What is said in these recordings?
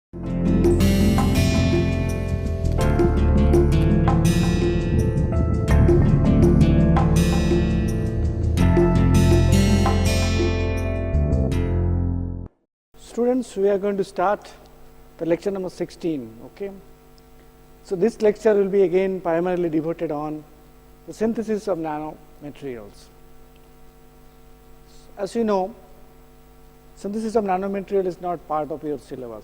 Students, we are going to start the lecture number 16. Okay. So this lecture will be again primarily devoted on the synthesis of nanomaterials. As you know, synthesis of nanomaterial is not part of your syllabus,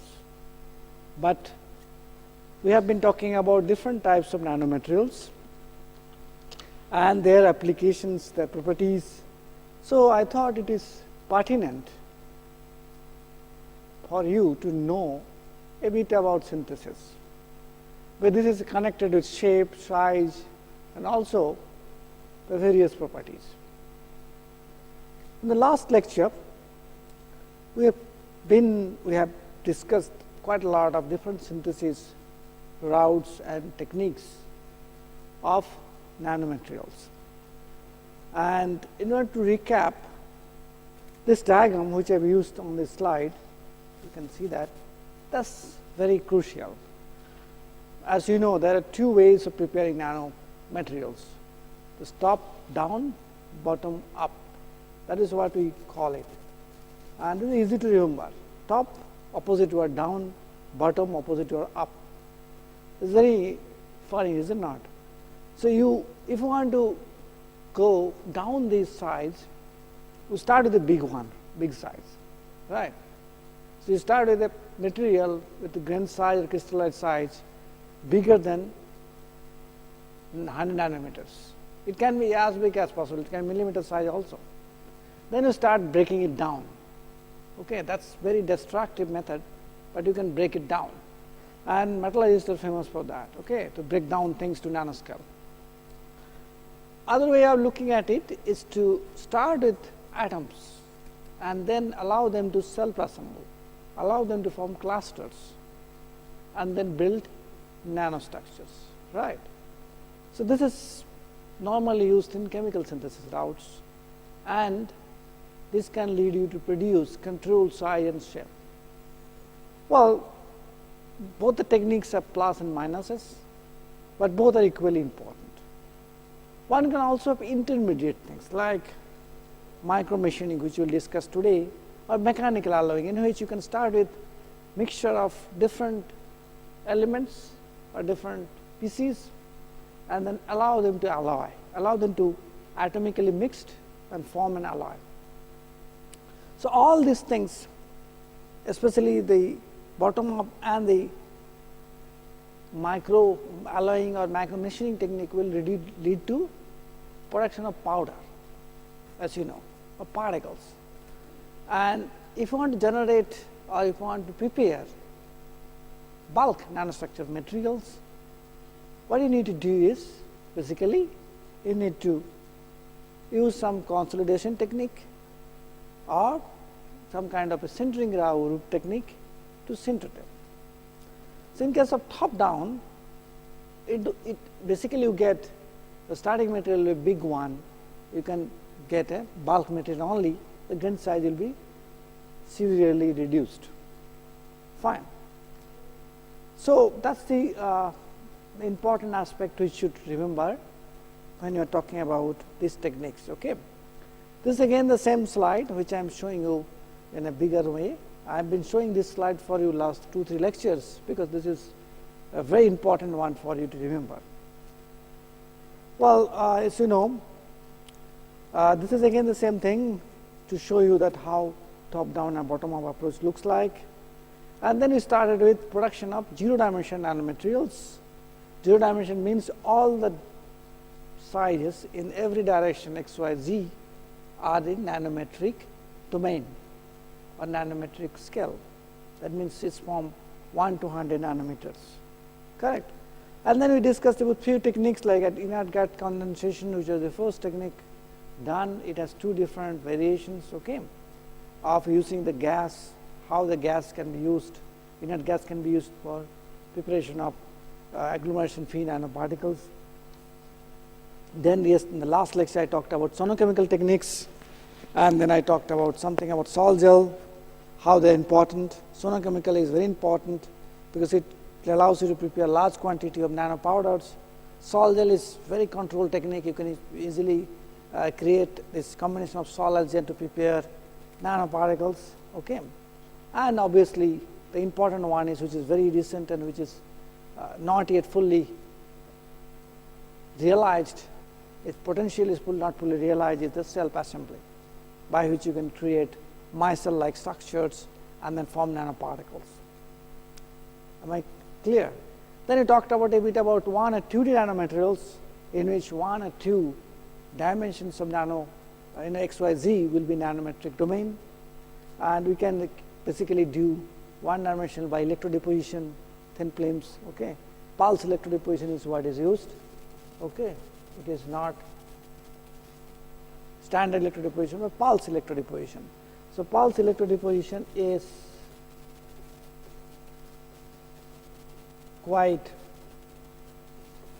but we have been talking about different types of nanomaterials and their applications, their properties. So I thought it is pertinent for you to know a bit about synthesis, where this is connected with shape, size, and also the various properties. In the last lecture, we have discussed quite a lot of different synthesis routes and techniques of nanomaterials. And in order to recap, this diagram which I have used on this slide, you can see that that's very crucial. As you know, there are two ways of preparing nanomaterials: the top down, bottom up. That is what we call it. And it is easy to remember. Top opposite toward down, bottom opposite toward up. It's very funny, is it not? So if you want to go down these sides, you start with the big one, big size, right? So you start with a material with the grain size or crystallite size bigger than 100 nanometers. It can be as big as possible. It can be millimeter size also. Then you start breaking it down. Okay, that's very destructive method, but you can break it down. And metallurgists are famous for that, okay, to break down things to nanoscale. Other way of looking at it is to start with atoms and then allow them to self-assemble, allow them to form clusters, and then build nanostructures, right? So this is normally used in chemical synthesis routes, and this can lead you to produce controlled size and shape. Well, both the techniques have plus and minuses, but both are equally important. One can also have intermediate things like micro machining, which we will discuss today, or mechanical alloying, in which you can start with mixture of different elements or different pieces and then allow them to alloy, allow them to atomically mixed and form an alloy. So all these things, especially the bottom up and the micro alloying or micro machining technique, will lead to production of powder, as you know, of particles. And if you want to generate or if you want to prepare bulk nanostructure materials, what you need to do is basically you need to use some consolidation technique or some kind of a sintering route technique to sinter them. So in case of top down, it basically you get the starting material a big one, you can get a bulk material only, the grain size will be severely reduced. Fine. So that's the important aspect which you should remember when you are talking about these techniques. Okay. This is again the same slide which I am showing you in a bigger way. I have been showing this slide for you last 2-3 lectures because this is a very important one for you to remember. Well, as you know, this is again the same thing to show you that how top down and bottom up approach looks like. And then we started with production of 0-dimension nanomaterials. 0 dimension means all the sizes in every direction x, y, z are in nanometric domain or nanometric scale. That means it's from 1 to 100 nanometers, correct? And then we discussed about few techniques like at inert gas condensation, which was the first technique done. It has 2 different variations, okay, of using the gas, how the gas can be used. Inert gas can be used for preparation of agglomeration free nanoparticles. Then yes, in the last lecture I talked about sonochemical techniques, and then I talked about something about sol gel, how they are important. Sonochemical is very important because it allows you to prepare large quantity of nanopowders. Sol gel is very controlled technique. You can easily create this combination of sol and gel to prepare nanoparticles. Okay, and obviously the important one is, which is very recent and which is not yet fully realized, its potential is not fully realized, is the self-assembly, by which you can create micelle-like structures and then form nanoparticles. Am I clear? Then you talked about a bit about 1 and 2D nanomaterials, in which 1 and 2 dimensions of nano in XYZ will be nanometric domain, and we can basically do one dimensional by electrodeposition, thin films. Okay, pulse electrodeposition is what is used. Okay, it is not standard electrodeposition, but pulse electrodeposition. So pulse electrodeposition is quite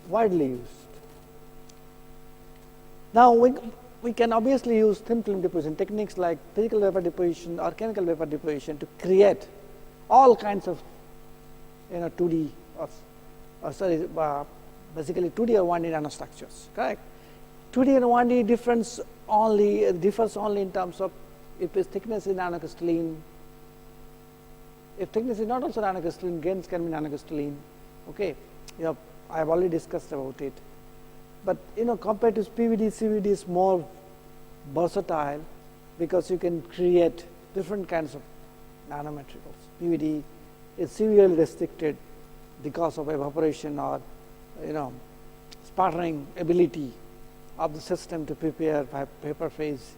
widely used. Now we can obviously use thin film deposition techniques like physical vapor deposition or chemical vapor deposition to create all kinds of 2D or basically 2D or 1D nanostructures. Correct. 2D and 1D differs only in terms of if its thickness is nanocrystalline. If thickness is not also nanocrystalline, grains can be nanocrystalline. Okay, I have already discussed about it. But compared to PVD, CVD is more versatile because you can create different kinds of nanomaterials. PVD is severely restricted because of evaporation or sputtering ability of the system to prepare vapor phase.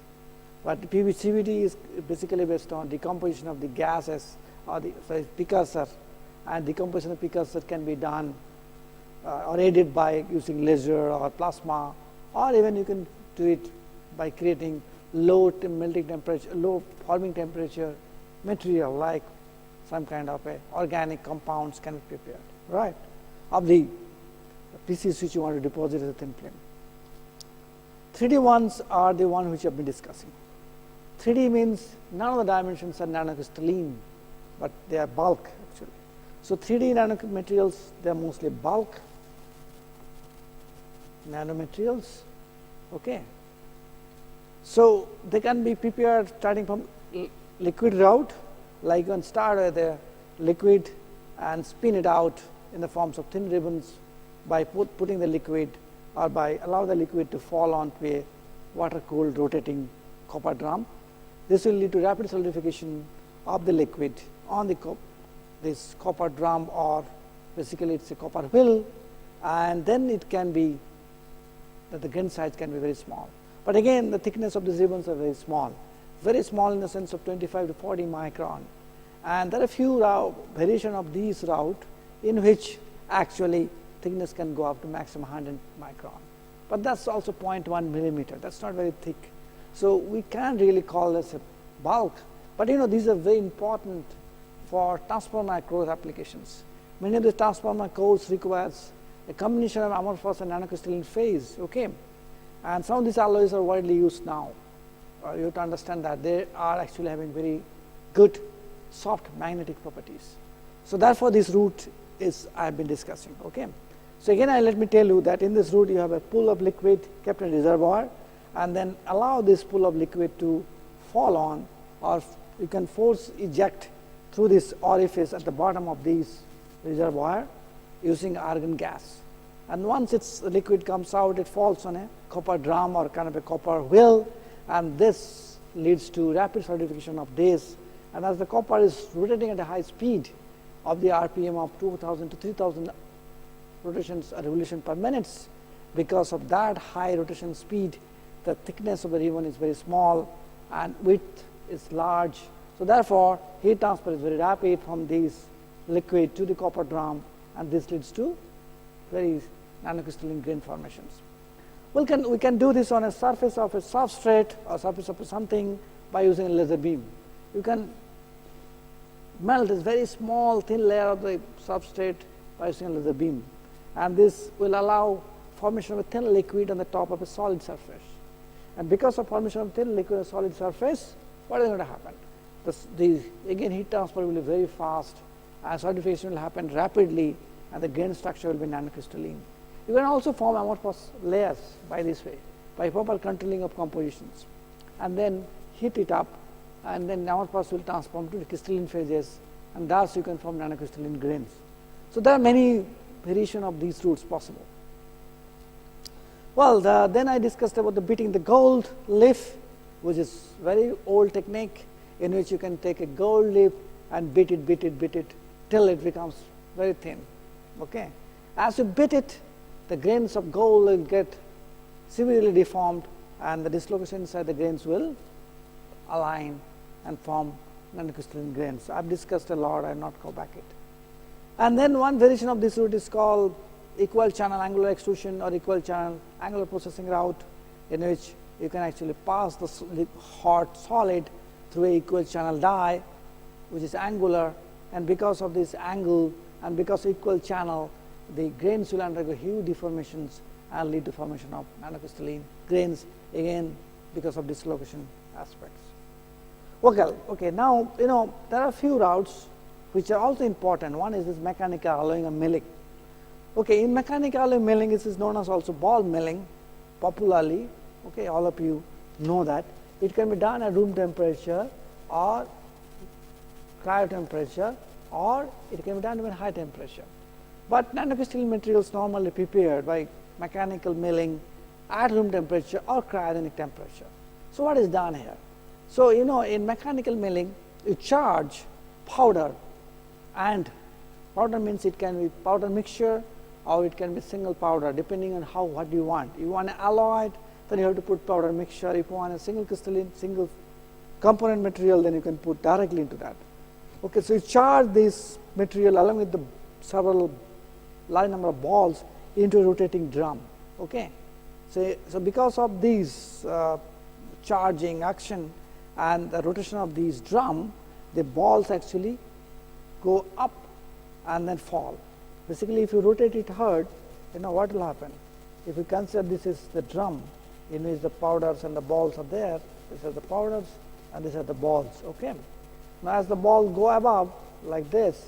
But CVD is basically based on decomposition of the gases or the precursor, and decomposition of precursor can be done or aided by using laser or plasma, or even you can do it by creating low melting temperature, low forming temperature material like some kind of organic compounds can be prepared, right, of the pieces which you want to deposit as a thin film. 3D ones are the one which I have been discussing. 3D means none of the dimensions are nanocrystalline, but they are bulk actually. So 3D nanomaterials, they are mostly bulk nanomaterials. Okay. So they can be prepared starting from liquid route, like you can start with a liquid and spin it out in the forms of thin ribbons by putting the liquid or by allow the liquid to fall onto a water cooled rotating copper drum. This will lead to rapid solidification of the liquid on this copper drum, or basically it's a copper wheel, and then it can be that the grain size can be very small. But again, the thickness of these ribbons are very small in the sense of 25 to 40 micron. And there are a few variation of these route in which actually thickness can go up to maximum 100 micron. But that's also 0.1 millimeter. That's not very thick. So we can't really call this a bulk. But these are very important for transformer growth applications. Many of the transformer cores requires a combination of amorphous and nanocrystalline phase. Okay, and some of these alloys are widely used now. You have to understand that they are actually having very good soft magnetic properties. So therefore, this route is I have been discussing. Okay, so again, let me tell you that in this route you have a pool of liquid kept in a reservoir, and then allow this pool of liquid to fall on, or you can force eject through this orifice at the bottom of this reservoir using argon gas. And once its liquid comes out, it falls on a copper drum or kind of a copper wheel, and this leads to rapid solidification of this. And as the copper is rotating at a high speed of the RPM of 2000 to 3000 rotations or revolution per minute, because of that high rotation speed, the thickness of the ribbon is very small and width is large. So therefore, heat transfer is very rapid from this liquid to the copper drum, and this leads to very nanocrystalline grain formations. We can do this on a surface of a substrate or surface of something by using a laser beam. You can melt this very small thin layer of the substrate by using a laser beam, and this will allow formation of a thin liquid on the top of a solid surface. And because of formation of thin liquid on a solid surface, what is going to happen? again heat transfer will be very fast, and solidification will happen rapidly, and the grain structure will be nanocrystalline. You can also form amorphous layers by this way, by proper controlling of compositions, and then heat it up, and then amorphous will transform to the crystalline phases, and thus you can form nanocrystalline grains. So there are many variations of these routes possible. Well, then I discussed about the beating the gold leaf, which is very old technique, in which you can take a gold leaf and beat it till it becomes very thin. Okay. As you beat it, the grains of gold will get severely deformed, and the dislocation inside the grains will align and form nanocrystalline grains. I have discussed a lot, I will not go back it. And then one variation of this route is called equal channel angular extrusion or equal channel angular processing route, in which you can actually pass the hot solid through a equal channel die, which is angular, and because of this angle and because of equal channel, the grains will undergo huge deformations and lead to formation of nanocrystalline grains, again because of dislocation aspects. Okay, now there are a few routes which are also important. One is this mechanical alloying and milling. Okay, in mechanical alloy milling, this is known as also ball milling popularly. Okay, all of you know that. It can be done at room temperature or cryo temperature, or it can be done even high temperature. But nanocrystalline materials normally prepared by mechanical milling at room temperature or cryogenic temperature. So what is done here? So in mechanical milling, you charge powder, and powder means it can be powder mixture or it can be single powder, depending on what you want. You want an alloy, then you have to put powder mixture. If you want a single crystalline, single component material, then you can put directly into that. Okay, so you charge this material along with the several large number of balls into a rotating drum. Okay, so because of these charging action and the rotation of these drum, the balls actually go up and then fall. Basically, if you rotate it hard, what will happen? If you consider this is the drum in which the powders and the balls are there, these are the powders and these are the balls. Okay. Now, as the ball go above like this,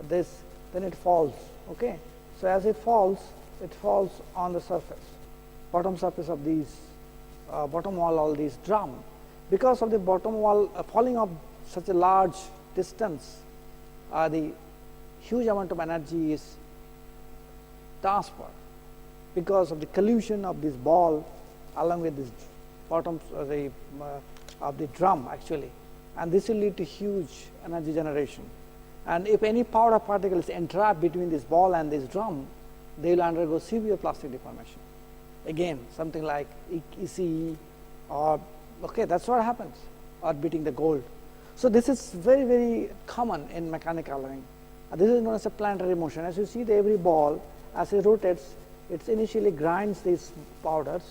then it falls. Okay. So as it falls on the surface, bottom surface of these bottom wall, all these drum. Because of the bottom wall falling off such a large distance, the huge amount of energy is transferred because of the collision of this ball along with this bottom of the drum actually, and this will lead to huge energy generation. And if any powder particles entrap between this ball and this drum, they will undergo severe plastic deformation. Again, something like ECE, or that's what happens, or beating the gold. So this is very, very common in mechanical alloying. This is known as a planetary motion. As you see, every ball, as it rotates, it initially grinds these powders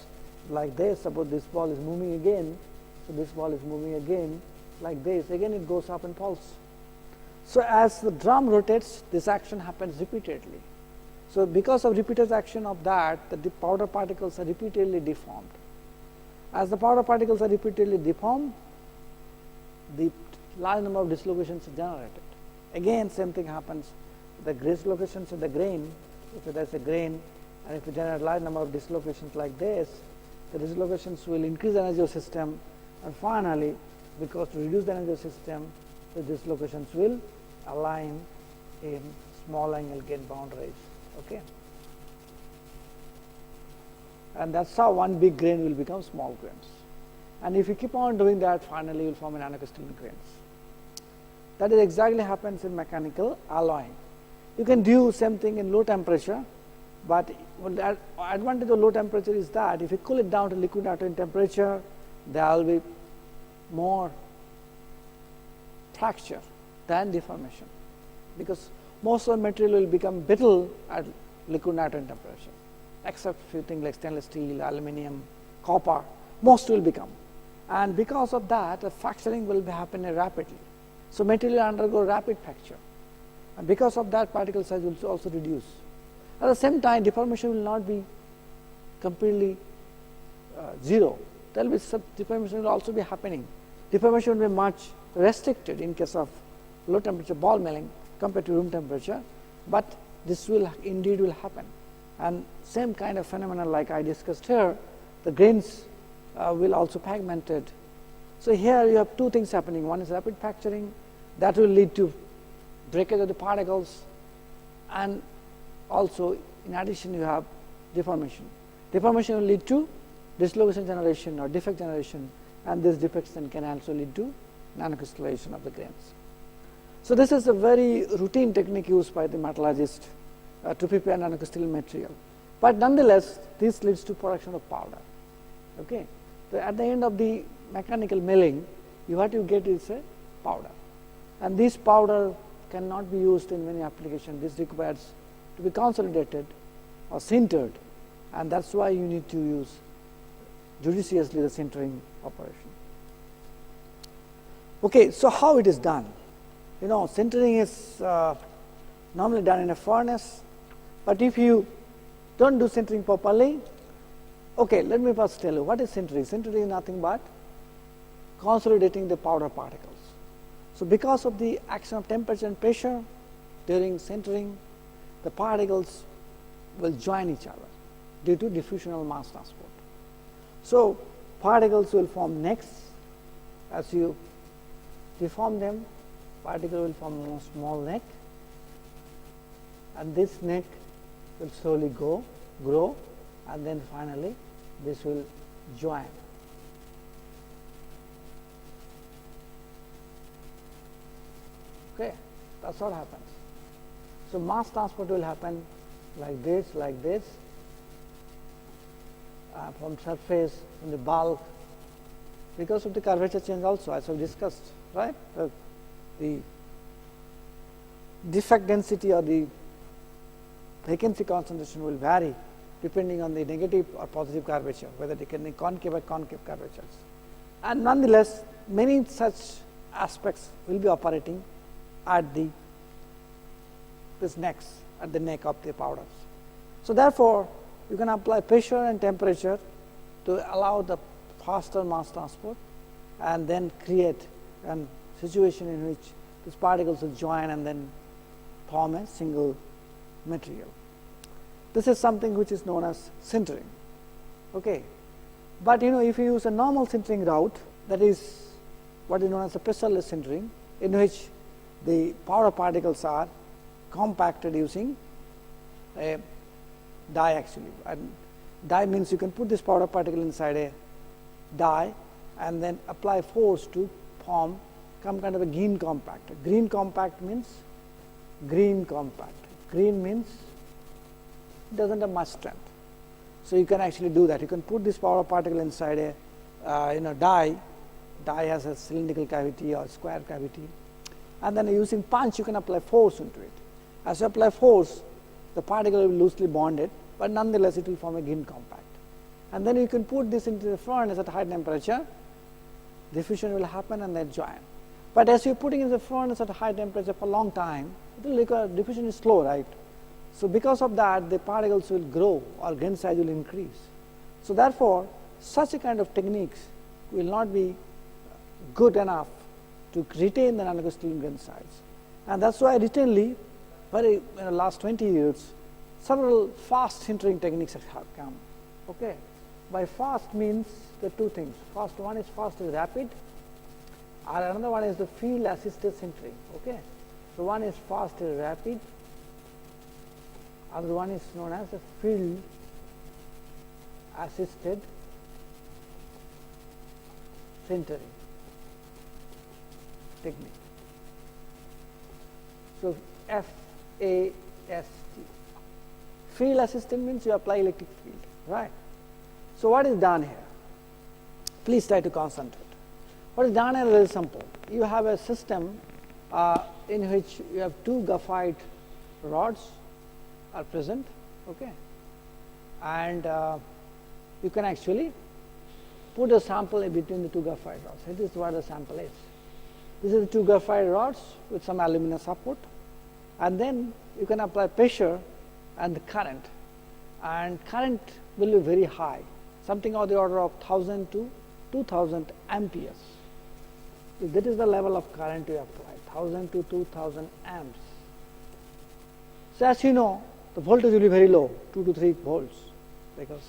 like this. Suppose this ball is moving again, so this ball is moving again like this. Again, it goes up and falls. So as the drum rotates, this action happens repeatedly. So because of repeated action of that, the powder particles are repeatedly deformed. As the powder particles are repeatedly deformed, the large number of dislocations are generated. Again, same thing happens. The dislocations in the grain, if there is a grain, and if you generate a large number of dislocations like this, the dislocations will increase the energy of system, and finally, because to reduce the energy of system, the dislocations will align in small angle gain boundaries. Okay, and that's how one big grain will become small grains. And if you keep on doing that, finally you will form nanocrystalline grains. That is exactly happens in mechanical alloying. You can do same thing in low temperature, but the advantage of low temperature is that if you cool it down to liquid nitrogen temperature, there will be more fracture than deformation, because most of the material will become brittle at liquid nitrogen temperature, except few things like stainless steel, aluminum, copper, most will become. And because of that, the fracturing will be happening rapidly. So material will undergo rapid fracture, and because of that, particle size will also reduce. At the same time, deformation will not be completely zero. There will be some deformation will also be happening. Deformation will be much restricted in case of low temperature ball milling compared to room temperature, but this will indeed will happen. And same kind of phenomenon like I discussed here, the grains will also pigmented. So here you have two things happening. One is rapid fracturing that will lead to breakage of the particles, and also in addition you have deformation. Deformation will lead to dislocation generation or defect generation, and this defects then can also lead to nanocrystallization of the grains. So this is a very routine technique used by the metallurgist to prepare nanocrystalline material, but nonetheless this leads to production of powder. Okay. So at the end of the mechanical milling, what you get is a powder, and this powder cannot be used in many applications. This requires to be consolidated or sintered, and that is why you need to use judiciously the sintering operation. Okay, so how it is done? You know, sintering is normally done in a furnace, but if you don't do sintering properly, okay, let me first tell you what is sintering. Sintering is nothing but consolidating the powder particles. So because of the action of temperature and pressure during sintering, the particles will join each other due to diffusional mass transport. So particles will form necks. As you deform them, particle will form a small neck, and this neck will slowly grow, and then finally this will join. Okay, that's what happens. So mass transport will happen like this, from surface, from the bulk, because of the curvature change also, as we discussed, right? The defect density or the vacancy concentration will vary depending on the negative or positive curvature, whether they can be concave or concave curvatures. And nonetheless, many such aspects will be operating at this necks, at the neck of the powders. So therefore, you can apply pressure and temperature to allow the faster mass transport, and then create a situation in which these particles will join and then form a single material. This is something which is known as sintering. Okay. But you know, if you use a normal sintering route, that is what is known as a pressureless sintering, in which the powder particles are compacted using a die actually. And die means you can put this powder particle inside a die and then apply force to form some kind of a green compact. Green compact means green compact. Green means it doesn't have much strength. So you can actually do that. You can put this powder particle inside a die. Die has a cylindrical cavity or square cavity, and then using punch you can apply force into it. As you apply force, the particle will be loosely bonded, but nonetheless it will form a green compact. And then you can put this into the furnace at high temperature, diffusion will happen and then join. But as you are putting in the furnace at a high temperature for a long time, it will require, diffusion is slow, right? So because of that, the particles will grow or grain size will increase. So therefore, such a kind of techniques will not be good enough to retain the nanocrystalline grain size. And that's why routinely, in the last 20 years, several fast sintering techniques have come. Okay. By fast means the two things. Fast is rapid, and another one is the field assisted sintering. Okay. So one is fast is rapid, other one is known as the field assisted sintering technique. So FAST. Field assisted means you apply electric field, right? So what is done here? Please try to concentrate. What is done here is very simple. You have a system in which you have two graphite rods are present, okay, and you can actually put a sample in between the two graphite rods. This is what the sample is. This is the two graphite rods with some aluminum support, and then you can apply pressure and the current, and current will be very high, something of the order of 1000 to 2000 amperes. that is the level of current you apply, 1000 to 2000 amps. So, as you know, the voltage will be very low, 2 to 3 volts, because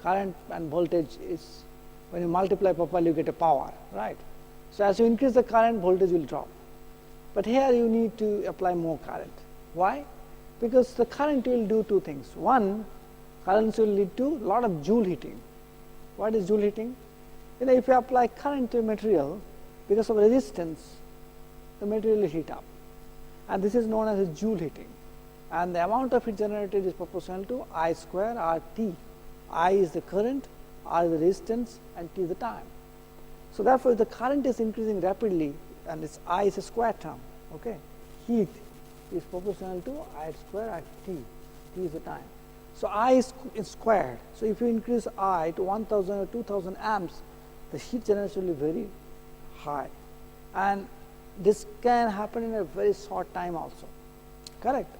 current and voltage is, when you multiply per you get a power, right. So, as you increase the current, voltage will drop, but here you need to apply more current. Why? Because the current will do two things. One, currents will lead to a lot of Joule heating. What is Joule heating? You know, if you apply current to a material, because of resistance, the material will heat up, and this is known as a Joule heating, and the amount of heat generated is proportional to I square RT. I is the current, R is the resistance, and T is the time. So, therefore, if the current is increasing rapidly and its I is a square term, okay, heat is proportional to I square at T, T is the time. So, I is squared. So, if you increase I to 1000 or 2000 amps, the heat generation will be very high, and this can happen in a very short time also, correct.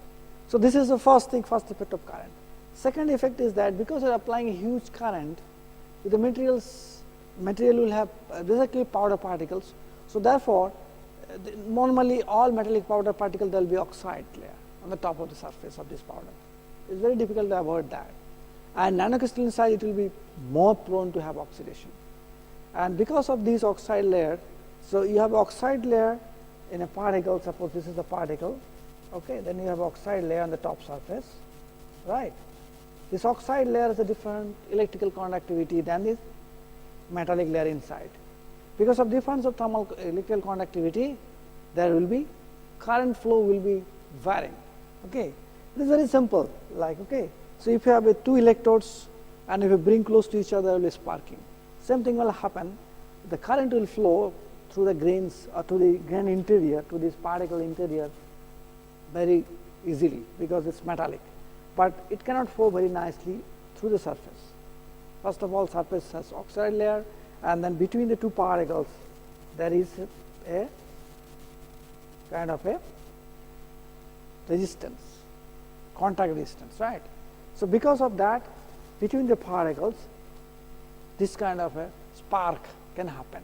So, this is the first thing, first effect of current. Second effect is that because you are applying a huge current, the material will have basically powder particles. So, therefore, normally all metallic powder particles, there will be oxide layer on the top of the surface of this powder. It is very difficult to avoid that, and nanocrystalline size, it will be more prone to have oxidation. And because of these oxide layer, so you have oxide layer in a particle, suppose this is the particle, okay, then you have oxide layer on the top surface, right. This oxide layer has a different electrical conductivity than this metallic layer inside. Because of difference of thermal electrical conductivity, there will be current flow will be varying, okay. It is very simple, like, okay. So, if you have two electrodes and if you bring close to each other, there will be sparking. Same thing will happen, the current will flow through the grains or to the grain interior, to this particle interior very easily, because it is metallic, but it cannot flow very nicely through the surface. First of all, surface has oxide layer, and then between the two particles there is a kind of a resistance, contact resistance, right. So, because of that, between the particles this kind of a spark can happen.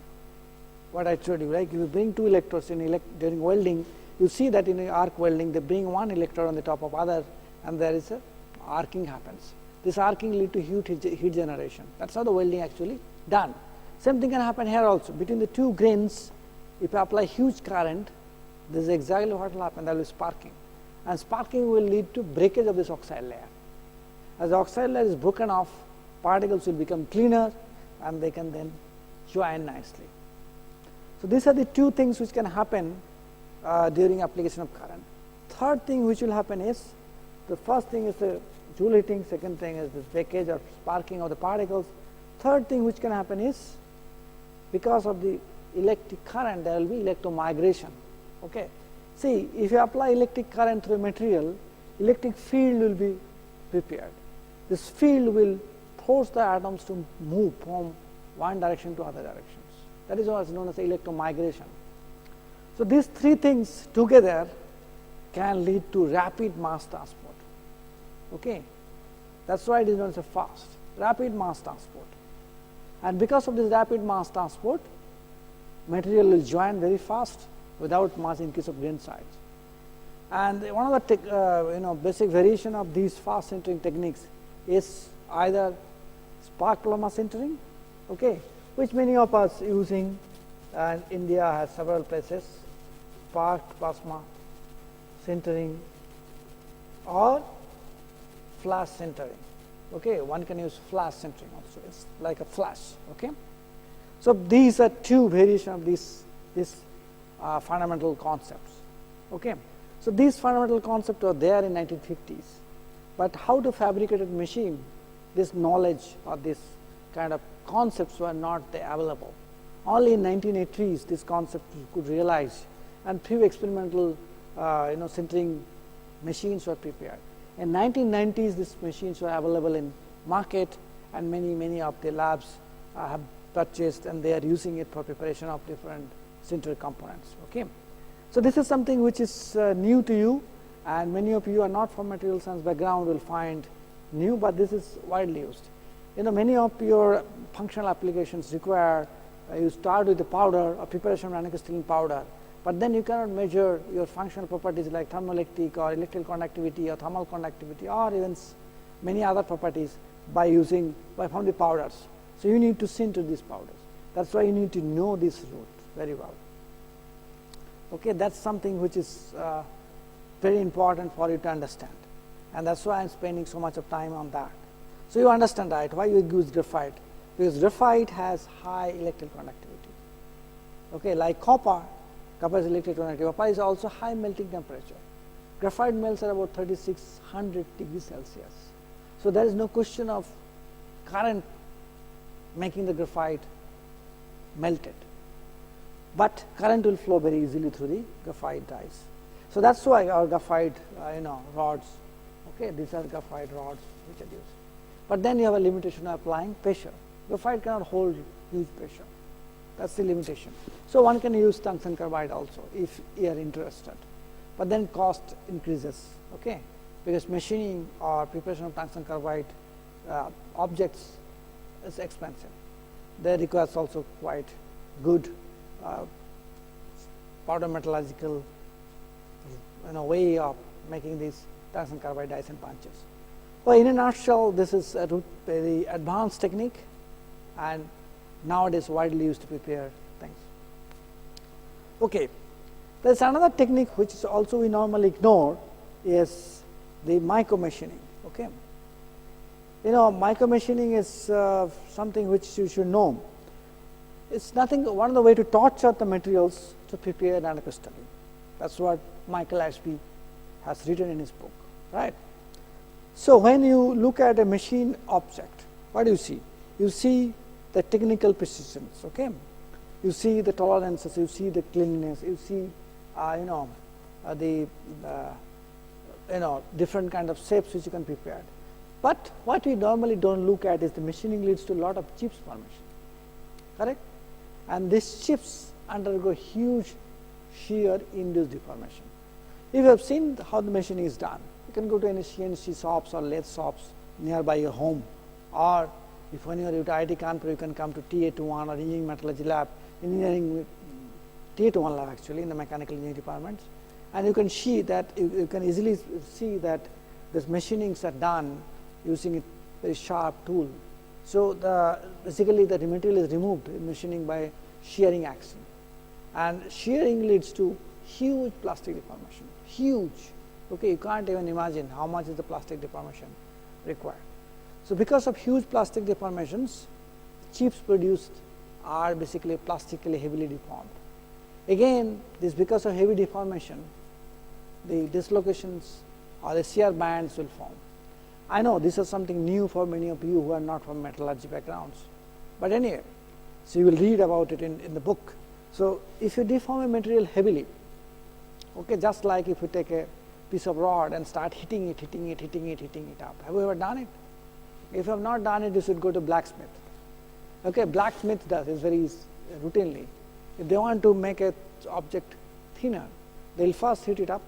What I told you, like if you bring two electrodes in during welding, you see that in arc welding they bring one electrode on the top of other, and there is a arcing happens. This arcing lead to huge heat generation. That is how the welding actually done. Same thing can happen here also. Between the two grains, if you apply huge current, this is exactly what will happen, there will be sparking, and sparking will lead to breakage of this oxide layer. As the oxide layer is broken off, particles will become cleaner and they can then join nicely. So, these are the two things which can happen during application of current. Third thing which will happen is, the first thing is the Joule heating, second thing is this breakage or sparking of the particles. Third thing which can happen is, because of the electric current, there will be electromigration. Okay. See, if you apply electric current through a material, electric field will be prepared. This field will force the atoms to move from one direction to other directions. That is what is known as electromigration. So, these three things together can lead to rapid mass transport. Okay. That is why it is known as a fast, rapid mass transport. And because of this rapid mass transport, material will join very fast without much increase of grain size. And one of the basic variation of these fast sintering techniques is either spark plasma sintering, okay, which many of us using, and India has several places, spark plasma sintering or flash sintering. Okay, one can use flash sintering also, it is like a flash. Okay. So, these are two variations of these fundamental concepts. Okay. So, these fundamental concepts were there in 1950s, but how to fabricate a machine, this knowledge or this kind of concepts were not available. Only in 1980s this concept could realize, and few experimental sintering machines were prepared. In 1990s these machines were available in market, and many of the labs have purchased, and they are using it for preparation of different sinter components. Okay. So, this is something which is new to you, and many of you are not from material science background will find new, but this is widely used. Many of your functional applications require you start with the powder or preparation of nanocrystalline powder, but then you cannot measure your functional properties like thermoelectric or electrical conductivity or thermal conductivity or even many other properties by from the powders. So you need to sinter these powders. That's why you need to know this route very well. Okay, that's something which is very important for you to understand, and that's why I'm spending so much of time on that. So you understand, right, why you use graphite? Because graphite has high electrical conductivity. Okay, like copper is electrical conductivity. Copper is also high melting temperature. Graphite melts at about 3600 degrees Celsius. So there is no question of current making the graphite melted, but current will flow very easily through the graphite dies. So that's why our graphite rods, okay, these are graphite rods which are used. But then you have a limitation of applying pressure. Graphite cannot hold huge pressure. That's the limitation. So one can use tungsten carbide also if you are interested, but then cost increases, okay, because machining or preparation of tungsten carbide objects is expensive. They requires also quite good powder metallurgical way of making these tungsten carbide dies and punches. Well, in a nutshell, this is a very advanced technique and nowadays widely used to prepare things. Okay, there is another technique which is also we normally ignore, is the micro machining. Okay, micro machining is something which you should know. It's nothing, one of the way to torture the materials to prepare nanocrystalline. That's what Michael Ashby has written in his book, right? So when you look at a machine object, what do you see? You see the technical precisions, okay? You see the tolerances, you see the cleanliness, you see different kind of shapes which you can prepare. But what we normally don't look at is the machining leads to a lot of chips formation, correct? And these chips undergo huge shear induced deformation. If you have seen how the machining is done, you can go to any CNC shops or lathe shops nearby your home, or if when you are at IIT Kanpur, you can come to TA21 or engineering metallurgy lab, TA21 lab actually in the mechanical engineering departments, and you can see that you can easily see that these machinings are done using a very sharp tool. So basically the material is removed in machining by shearing action, and shearing leads to huge plastic deformation, huge. Okay, you can't even imagine how much is the plastic deformation required. So because of huge plastic deformations, chips produced are basically plastically heavily deformed. Again, this because of heavy deformation, the dislocations or the shear bands will form. I know this is something new for many of you who are not from metallurgy backgrounds, but anyway, so you will read about it in the book. So if you deform a material heavily, okay, just like if you take a piece of rod and start hitting it up. Have you ever done it? If you have not done it, you should go to blacksmith. Okay, blacksmith does it very routinely. If they want to make an object thinner, they will first heat it up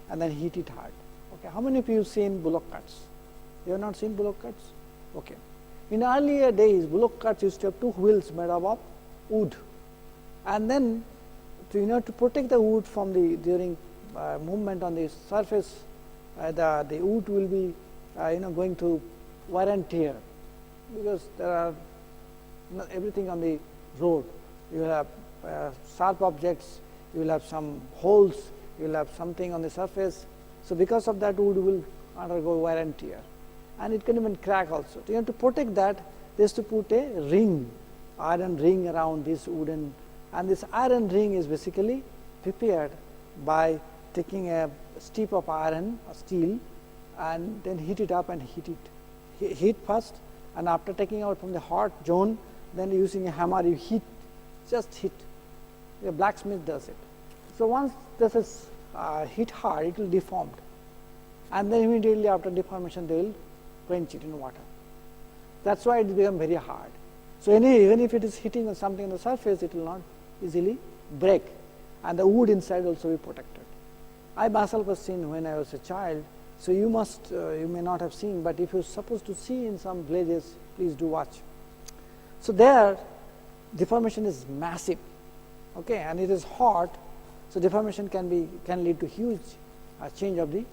and then heat it hard. Okay, how many of you have seen bullock carts? You have not seen bullock carts? Okay. In earlier days, bullock carts used to have two wheels made up of wood, and then to protect the wood from during movement on the surface, the wood will be going to wear and tear, because there are everything on the road. You will have sharp objects, you will have some holes, you will have something on the surface. So because of that, wood will undergo wear and tear, and it can even crack also. So you have to protect that. They used to put a ring, iron ring around this wooden, and this iron ring is basically prepared by taking a strip of iron or steel and then heat it up and heat first, and after taking out from the hot zone, then using a hammer you just hit. A blacksmith does it. So once this is hit hard, it will deform, and then immediately after deformation they will quench it in water. That's why it becomes very hard. So even if it is hitting something on the surface, it will not easily break, and the wood inside also be protected. I myself have seen when I was a child. So you may not have seen, but if you're supposed to see in some villages, please do watch. So there, deformation is massive, okay, and it is hot. So, deformation can lead to huge change of the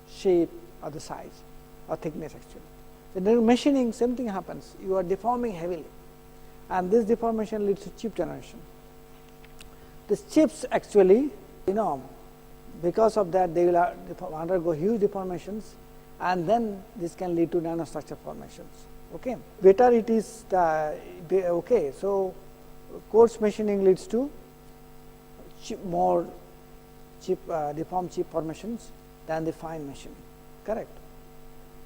shape or the size or thickness actually. So, during machining same thing happens, you are deforming heavily, and this deformation leads to chip generation. These chips actually, because of that they will undergo huge deformations, and then this can lead to nanostructure formations. Okay. Better it is okay. So, coarse machining leads to more deformed chip formations than the fine machining, correct.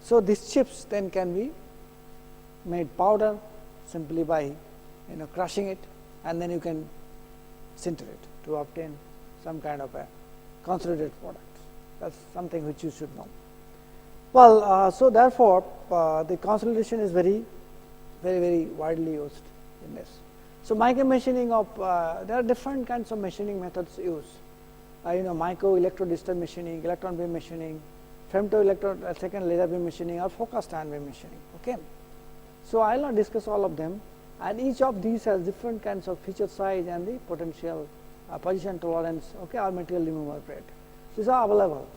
So, these chips then can be made powder simply by crushing it, and then you can sinter it to obtain some kind of a consolidated product. That is something which you should know. Well, so therefore, the consolidation is very widely used in this. So, micro machining of there are different kinds of machining methods used. Micro electrodistal machining, electron beam machining, femto second laser beam machining, or focused ion beam machining. Okay. So, I will not discuss all of them, and each of these has different kinds of feature size and the potential position tolerance, okay, or material removal rate. These are available.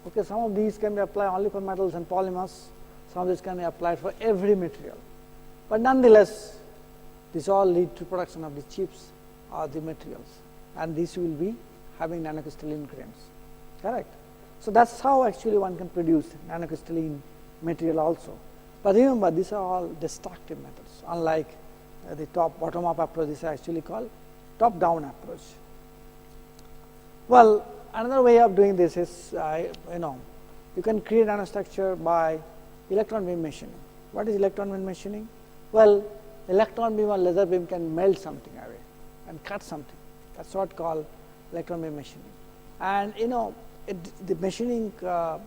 Okay, some of these can be applied only for metals and polymers, some of these can be applied for every material, but nonetheless these all lead to production of the chips or the materials, and this will be having nanocrystalline grains, correct. So, that is how actually one can produce nanocrystalline material also, but remember these are all destructive methods, unlike the bottom up approach. This is actually called top down approach. Well, another way of doing this is you can create nanostructure by electron beam machining. What is electron beam machining? Well, electron beam or laser beam can melt something away and cut something. That is what called electron beam machining. And the machining, the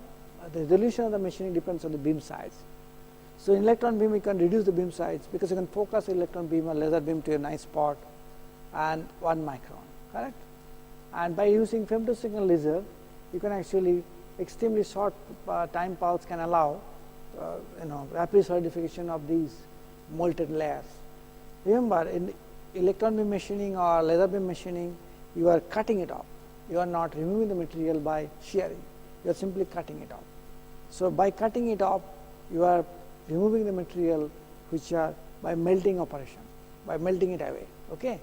resolution of the machining depends on the beam size. So, in electron beam you can reduce the beam size because you can focus electron beam or laser beam to a nice spot and 1 micron, correct. And by using femtosecond laser, you can actually extremely short time pulse can allow rapid solidification of these molten layers. Remember, in electron beam machining or laser beam machining, you are cutting it off. You are not removing the material by shearing. You are simply cutting it off. So, by cutting it off, you are removing the material which are by melting operation, by melting it away. Okay.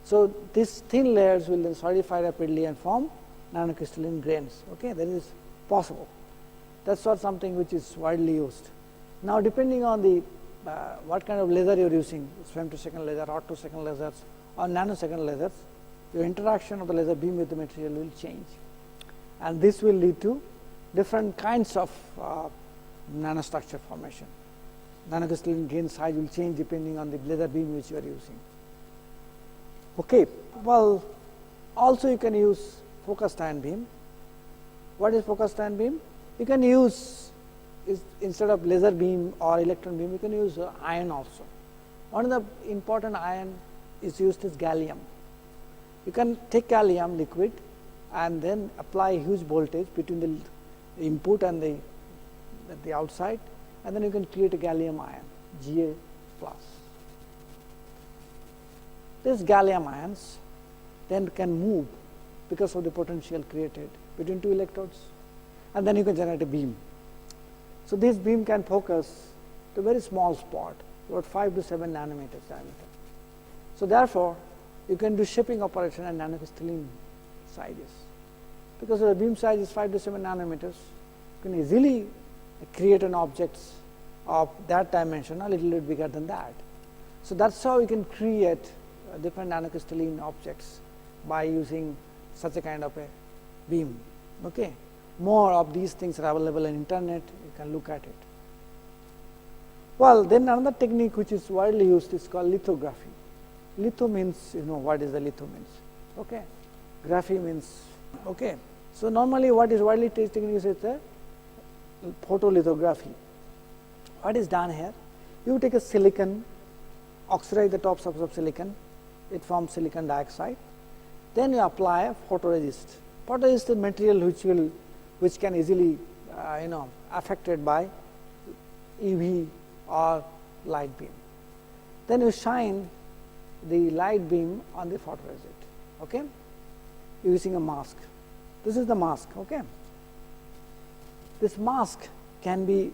So, these thin layers will then solidify rapidly and form nanocrystalline grains. Okay. That is possible. That is not something which is widely used. Now, depending on the what kind of laser you are using, femtosecond laser, optosecond lasers or nanosecond lasers, your interaction of the laser beam with the material will change, and this will lead to different kinds of nanostructure formation. Nanocrystalline grain size will change depending on the laser beam which you are using. Okay. Well, also you can use focused ion beam. What is focused ion beam? You can use instead of laser beam or electron beam, you can use iron also. One of the important ion is used is gallium. You can take gallium liquid and then apply huge voltage between the input and the outside, and then you can create a gallium ion, Ga plus. These gallium ions then can move because of the potential created between two electrodes, and then you can generate a beam. So, this beam can focus to a very small spot, about 5 to 7 nanometers diameter. So, therefore, you can do shaping operation at nanocrystalline sizes. Because the beam size is 5 to 7 nanometers, you can easily create an object of that dimension, a little bit bigger than that. So, that is how you can create different nanocrystalline objects by using such a kind of a beam. Okay. More of these things are available on internet, you can look at it. Well, then another technique which is widely used is called lithography. Litho means, what is the litho means, okay. Graphy means, okay. So, normally what is widely taken is a photolithography. What is done here? You take a silicon, oxidize the top surface of silicon, it forms silicon dioxide, then you apply a photoresist. Photoresist is the material which can easily affected by UV or light beam. Then you shine the light beam on the photoresist, okay, using a mask. This is the mask. Okay. This mask can be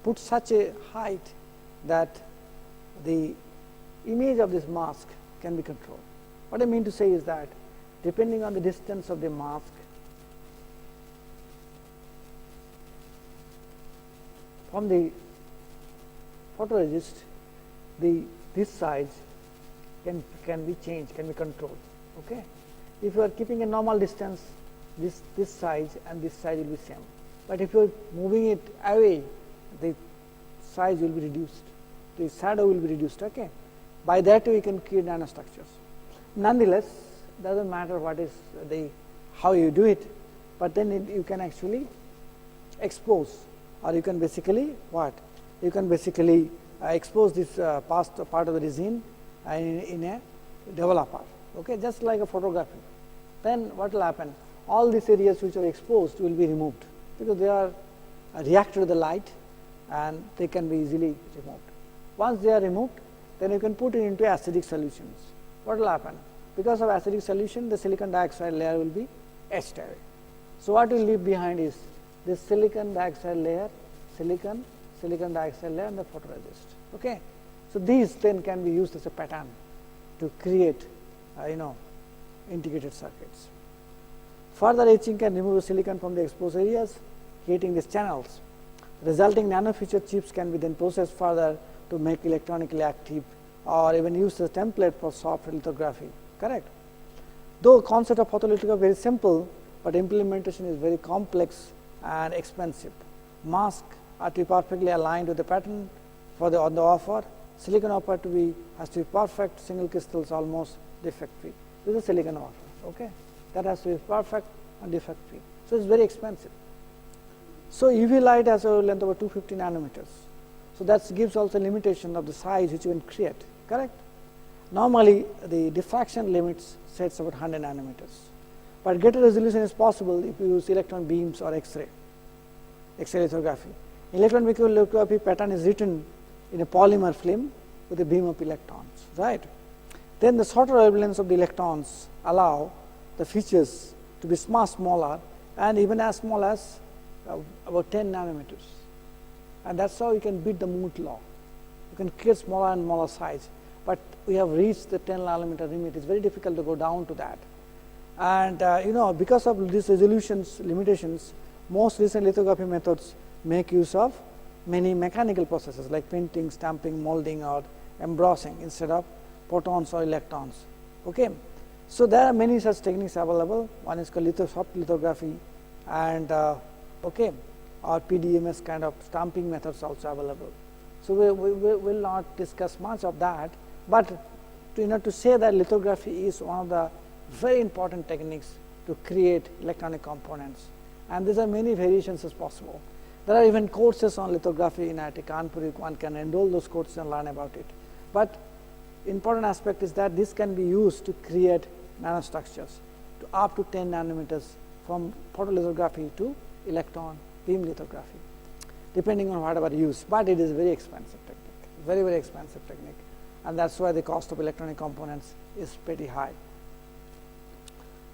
put such a height that the image of this mask can be controlled. What I mean to say is that depending on the distance of the mask from the photoresist, this size can be changed, can be controlled. Okay. If you are keeping a normal distance, this size and this size will be same. But if you are moving it away, the size will be reduced, the shadow will be reduced. Okay. By that way, you can create nanostructures. Nonetheless, doesn't matter what is how you do it, but then you can actually expose, or you can basically what? You can basically expose this part of the resin in a developer. Okay, just like a photography. Then what will happen? All these areas which are exposed will be removed because they are reacted to the light and they can be easily removed. Once they are removed, then you can put it into acidic solutions. What will happen? Because of acidic solution, the silicon dioxide layer will be etched away. So what will leave behind is this silicon dioxide layer, silicon dioxide layer, and the photoresist. Okay. So these then can be used as a pattern to create integrated circuits. Further etching can remove the silicon from the exposed areas, creating these channels. Resulting nano-featured chips can be then processed further to make electronically active or even use as a template for soft lithography. Correct. Though concept of photolithography is very simple, but implementation is very complex and expensive. Masks are to be perfectly aligned with the pattern on the offer. Silicon offer has to be perfect, single crystals almost defect free. This is a silicon offer. Okay, that has to be perfect and defect free. So it's very expensive. So UV light has a length of 250 nanometers. So that gives also a limitation of the size which you can create. Correct. Normally the diffraction limits sets about 100 nanometers, but greater resolution is possible if you use electron beams or X-ray lithography. Electron beam lithography pattern is written in a polymer film with a beam of electrons, right. Then the shorter wavelengths of the electrons allow the features to be much smaller and even as small as about 10 nanometers. And that's how you can beat the Moore's law. You can create smaller and smaller size, but we have reached the 10 nanometer limit. It's very difficult to go down to that. And because of these resolutions limitations, most recent lithography methods make use of many mechanical processes like printing, stamping, molding, or embossing instead of photons or electrons. Okay. So there are many such techniques available. One is called soft lithography, and or PDMS kind of stamping methods also available. So we will not discuss much of that, but to say that lithography is one of the very important techniques to create electronic components, and there are many variations as possible. There are even courses on lithography in IIT Kanpur. One can enroll those courses and learn about it. But important aspect is that this can be used to create nanostructures to up to 10 nanometers from photolithography to electron beam lithography, depending on whatever use. But it is very expensive technique, very, very expensive technique, and that's why the cost of electronic components is pretty high.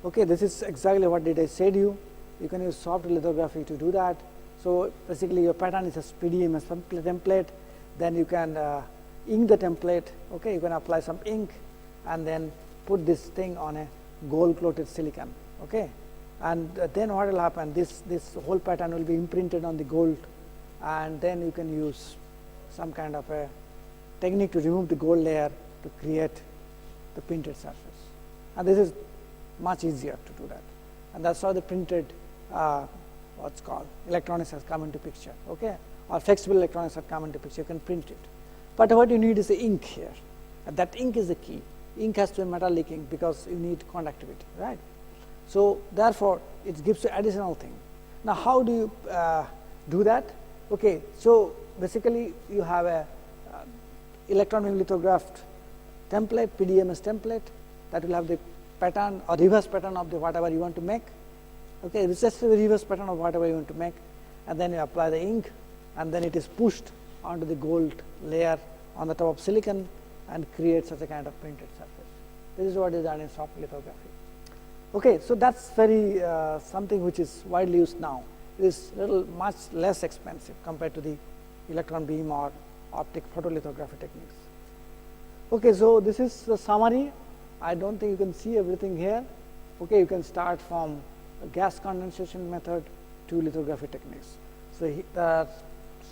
Okay, this is exactly what did I say to you. You can use soft lithography to do that. So basically your pattern is a PDMS template, then you can ink the template. Okay, you can apply some ink and then put this thing on a gold coated silicon. Okay, and then what will happen, this whole pattern will be imprinted on the gold, and then you can use some kind of a technique to remove the gold layer to create the printed surface, and this is much easier to do that, and that's how the printed what's called electronics has come into picture. Okay, or flexible electronics have come into picture. You can print it, but what you need is the ink here, and that ink is the key. Ink has to be metallic ink because you need conductivity, right? So therefore it gives you additional thing. Now how do you do that? Okay, so basically you have a electron beam lithographed template, PDMS template, that will have the pattern or reverse pattern of the whatever you want to make. Okay, this is the reverse pattern of whatever you want to make, and then you apply the ink, and then it is pushed onto the gold layer on the top of silicon, and create such a kind of printed surface. This is what is done in soft lithography. Okay, so that's very something which is widely used now. It is little much less expensive compared to the electron beam or optic photolithography techniques. Okay, so this is the summary. I don't think you can see everything here. Okay, you can start from a gas condensation method to lithography techniques. So there are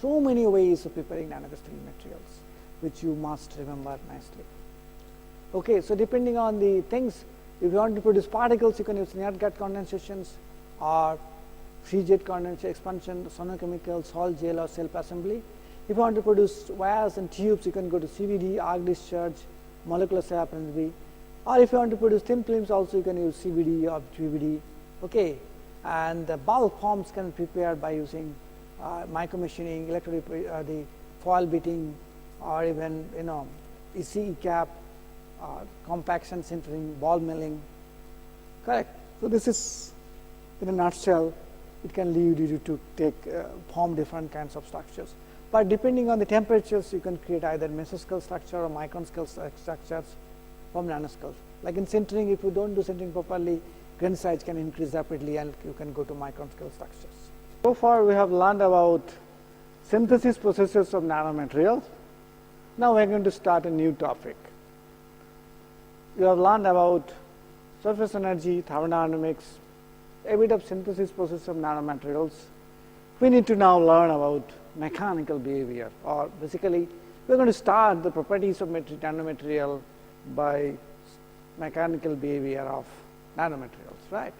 so many ways of preparing nanocrystalline materials, which you must remember nicely. Okay, so depending on the things, if you want to produce particles, you can use near jet condensations or free jet condensation, expansion, sonochemical, salt gel or self-assembly. If you want to produce wires and tubes, you can go to CVD, arc discharge, molecular self-assembly. Or if you want to produce thin films, also you can use CVD or PVD. Okay, and the bulk forms can be prepared by using micro machining, the foil beating, or even EC cap, compaction sintering, ball milling. Correct. So this is in a nutshell. It can lead you to form different kinds of structures. But depending on the temperatures, you can create either mesoscale structure or micron scale structures from nanoscale. Like in sintering, if you don't do sintering properly, grain size can increase rapidly and you can go to micron scale structures. So far we have learned about synthesis processes of nanomaterials. Now we are going to start a new topic. You have learned about surface energy, thermodynamics, a bit of synthesis process of nanomaterials. We need to now learn about mechanical behavior, or basically we are going to start the properties of nanomaterial by mechanical behavior of nanomaterials, right?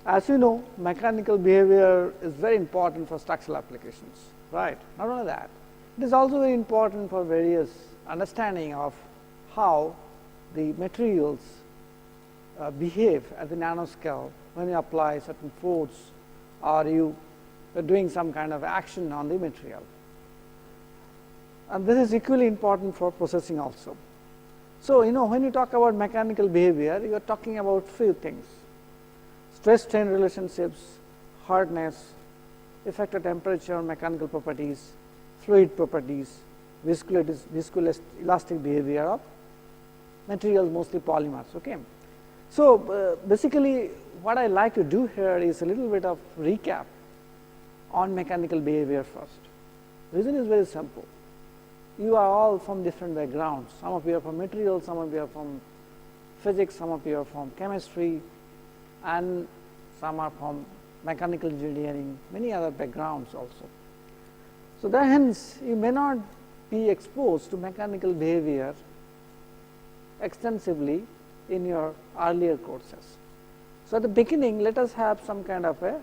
As you know, mechanical behavior is very important for structural applications, right? Not only that, it is also very important for various understanding of how the materials behave at the nanoscale when you apply certain force or you are doing some kind of action on the material. And this is equally important for processing also. So, when you talk about mechanical behavior, you are talking about few things: stress strain relationships, hardness, effective temperature, mechanical properties, fluid properties, viscoelastic behavior of materials, mostly polymers. Okay. So, basically what I like to do here is a little bit of recap on mechanical behavior first. The reason is very simple. You are all from different backgrounds. Some of you are from materials, some of you are from physics, some of you are from chemistry, and some are from mechanical engineering, many other backgrounds also. So, hence you may not be exposed to mechanical behavior extensively in your earlier courses. So, at the beginning, let us have some kind of a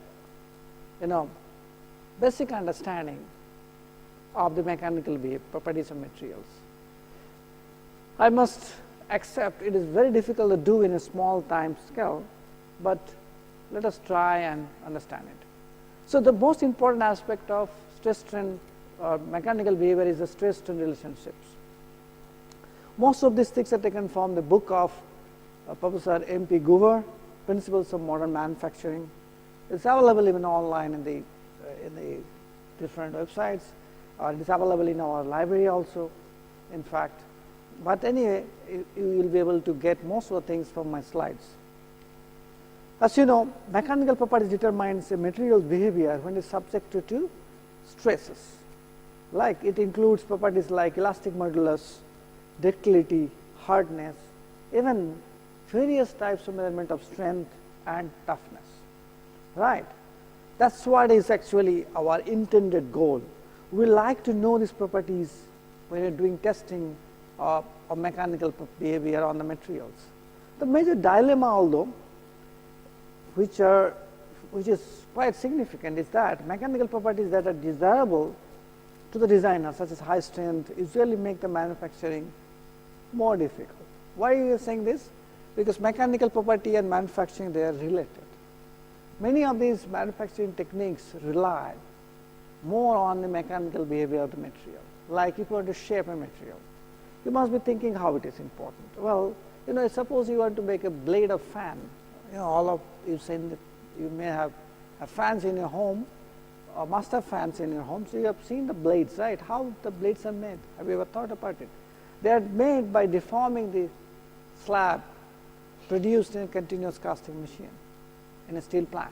basic understanding of the mechanical properties of materials. I must accept it is very difficult to do in a small time scale, but let us try and understand it. So, the most important aspect of stress strain or mechanical behavior is the stress strain relationships. Most of these things are taken from the book of Professor M.P. Goover, Principles of Modern Manufacturing. It's available even online in the different websites, or it is available in our library also, in fact. But anyway, you will be able to get most of the things from my slides. As you know, mechanical properties determines a material's behavior when it is subjected to stresses. Like it includes properties like elastic modulus, ductility, hardness, even various types of measurement of strength and toughness, right? That's what is actually our intended goal. We like to know these properties when you're doing testing of mechanical behavior on the materials. The major dilemma, although, which is quite significant, is that mechanical properties that are desirable to the designer, such as high strength, usually make the manufacturing more difficult. Why are you saying this? Because mechanical property and manufacturing, they are related. Many of these manufacturing techniques rely more on the mechanical behavior of the material. Like if you want to shape a material, you must be thinking how it is important. Well, suppose you want to make a blade of fan. All of you saying that you may have fans in your home, or must have fans in your home. So you have seen the blades, right? How the blades are made. Have you ever thought about it? They are made by deforming the slab produced in a continuous casting machine in a steel plant,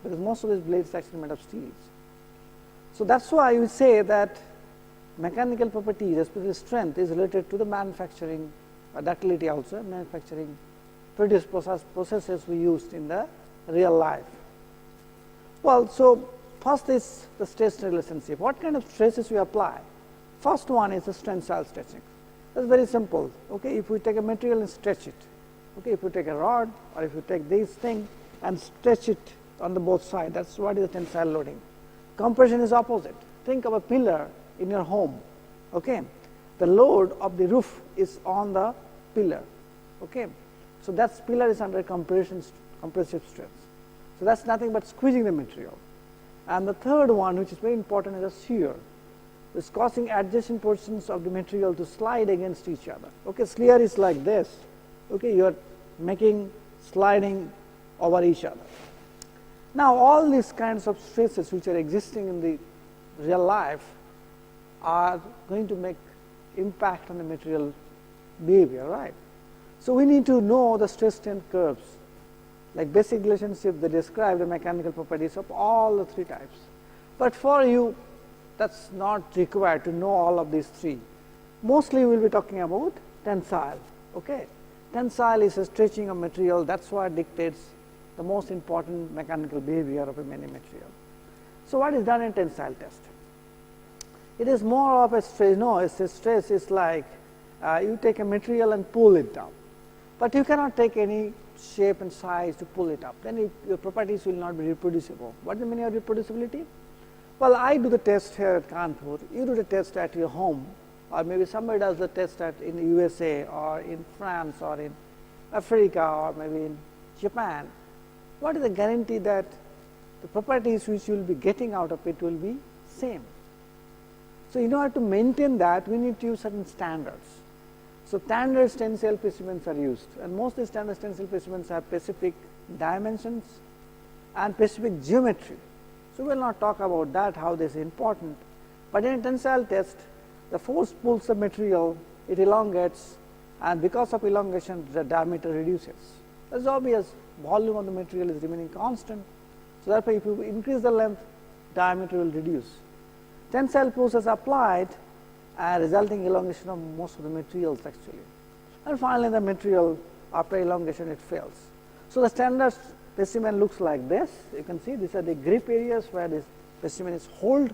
because most of these blades are actually made of steels. So that's why you say that mechanical properties, especially strength, is related to the manufacturing, ductility also, manufacturing processes we used in the real life. Well, so first is the stress relationship. What kind of stresses we apply? First one is the tensile stretching. That's very simple. Okay, if we take a material and stretch it, okay, if you take a rod or if you take this thing and stretch it on the both sides, that's what is the tensile loading. Compression is opposite. Think of a pillar in your home. Okay, the load of the roof is on the pillar. Okay, so that pillar is under compressive stress. So that's nothing but squeezing the material. And the third one, which is very important, is a shear. It's causing adjacent portions of the material to slide against each other. Okay, shear is like this. Okay, you are making sliding over each other. Now, all these kinds of stresses which are existing in the real life are going to make impact on the material behavior, right? So we need to know the stress strain curves, like basic relationship that describe the mechanical properties of all the three types. But for you, that's not required to know all of these three. Mostly we will be talking about tensile. Okay, tensile is a stretching of material. That's what dictates the most important mechanical behavior of any material. So what is done in tensile test? It is more of a stress. No, it's a stress is like you take a material and pull it down, but you cannot take any shape and size to pull it up. Then your properties will not be reproducible. What is the meaning of reproducibility? Well, I do the test here at Kanpur, you do the test at your home, or maybe somebody does the test in the USA or in France or in Africa or maybe in Japan. What is the guarantee that the properties which you will be getting out of it will be same? So in order to maintain that, we need to use certain standards. So standard tensile specimens are used, and most of the standard tensile specimens have specific dimensions and specific geometry. So we will not talk about that, how this is important. But in a tensile test, the force pulls the material, it elongates, and because of elongation, the diameter reduces. That's obvious. Volume of the material is remaining constant. So therefore, if you increase the length, diameter will reduce. Tensile forces applied and resulting elongation of most of the materials actually. And finally, the material after elongation it fails. So the standard specimen looks like this. You can see these are the grip areas where this specimen is held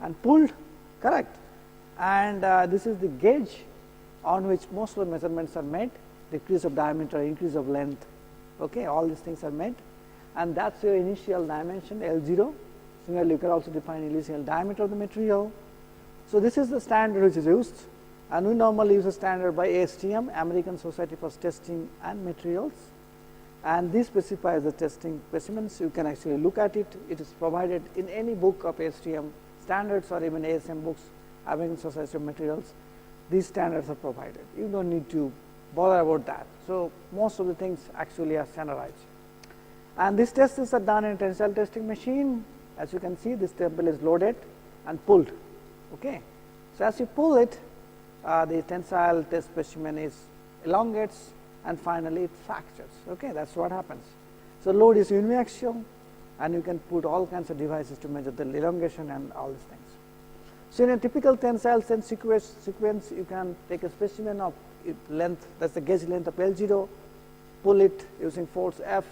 and pulled, correct? And this is the gauge on which most of the measurements are made, decrease of diameter, increase of length. Okay, all these things are made, and that's your initial dimension L0. Similarly, you can also define initial diameter of the material. So this is the standard which is used, and we normally use a standard by ASTM, American Society for Testing and Materials, and this specifies the testing specimens. You can actually look at it. It is provided in any book of ASTM standards or even ASM books, American Society of Materials. These standards are provided. You don't need to bother about that. So most of the things actually are standardized. And these tests are done in a tensile testing machine. As you can see, this temple is loaded and pulled. Okay. So as you pull it, the tensile test specimen is elongates and finally it fractures. Okay, that's what happens. So load is uniaxial, and you can put all kinds of devices to measure the elongation and all these things. So in a typical tensile sequence, you can take a specimen of length, that's the gauge length of L0, pull it using force F,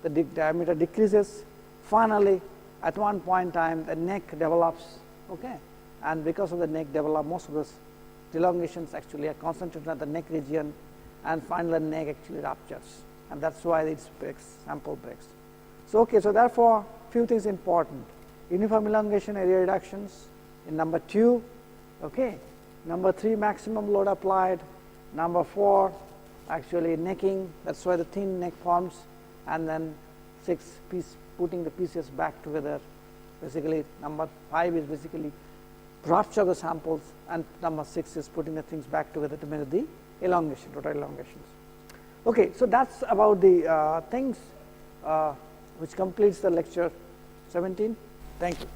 the diameter decreases. Finally, at one point in time, the neck develops, okay, and because of the neck develop, most of the elongations actually are concentrated at the neck region, and finally the neck actually ruptures, and that's why it breaks, sample breaks. So okay, so therefore few things important: uniform elongation, area reductions in number 2, okay, number 3 maximum load applied, number 4 actually necking, that's why the thin neck forms, and then 6 putting the pieces back together. Basically number 5 is basically rupture of the samples, and number 6 is putting the things back together to measure the elongation, total elongations. Okay, so that's about the things which completes the lecture 17. Thank you.